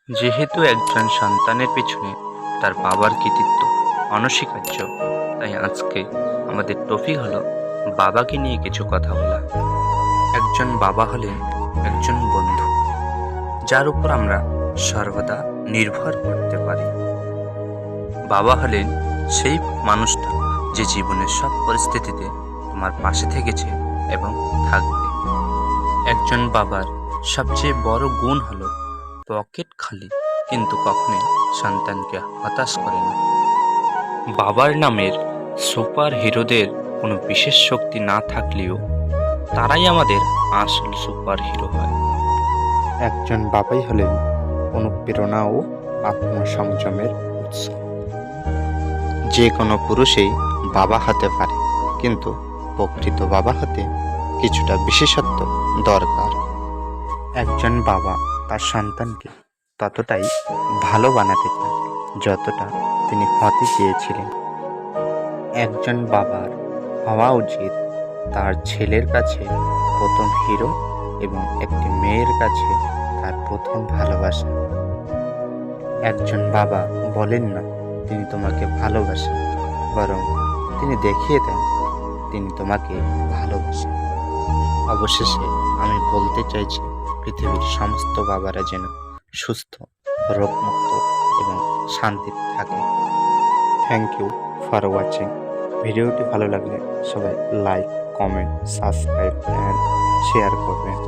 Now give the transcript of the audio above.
যেহেতু একজন সন্তানের পিছনে তার বাবার কৃতিত্ব অনস্বীকার্য, তাই আজকে আমাদের টপিক হলো বাবাকে নিয়ে কিছু কথা বলা। একজন বাবা হলেন একজন বন্ধু, যার উপর আমরা সর্বদা নির্ভর করতে পারি। বাবা হলেন সেই মানুষটা যে জীবনের সব পরিস্থিতিতে তোমার পাশে থেকেছে এবং থাকবে। একজন বাবার সবচেয়ে বড় গুণ হলো পকেট খালি কিন্তু কখনোই সন্তানকে হতাশ করে না। বাবার নামের সুপার হিরোদের কোনো বিশেষ শক্তি না থাকলেও তারাই আমাদের আসল সুপার হিরো হয়। একজন বাবাই হলেন অনুপ্রেরণা ও আত্মসংযমের উৎস। যে কোনো পুরুষই বাবা হতে পারে, কিন্তু প্রকৃত বাবা হতে কিছুটা বিশেষত্ব দরকার। একজন বাবা তার সন্তানকে ততটাই ভালো বানাতে চান যতটা তিনি হতে চেয়েছিলেন। একজন বাবার হওয়া উচিত তার ছেলের কাছে প্রথম হিরো এবং একটি মেয়ের কাছে তার প্রথম ভালোবাসা। একজন বাবা বলেন না তিনি তোমাকে ভালোবাসেন, বরং তিনি দেখিয়ে দেন তিনি তোমাকে ভালোবাসেন। অবশেষে আমি বলতে চাইছি, পৃথিবীর সমস্ত বাবারা যেন সুস্থ, রোগমুক্ত এবং শান্তিতে থাকে। Thank you for watching. ভিডিওটি ভালো লাগলে সবাই like, comment, subscribe and share করবেন।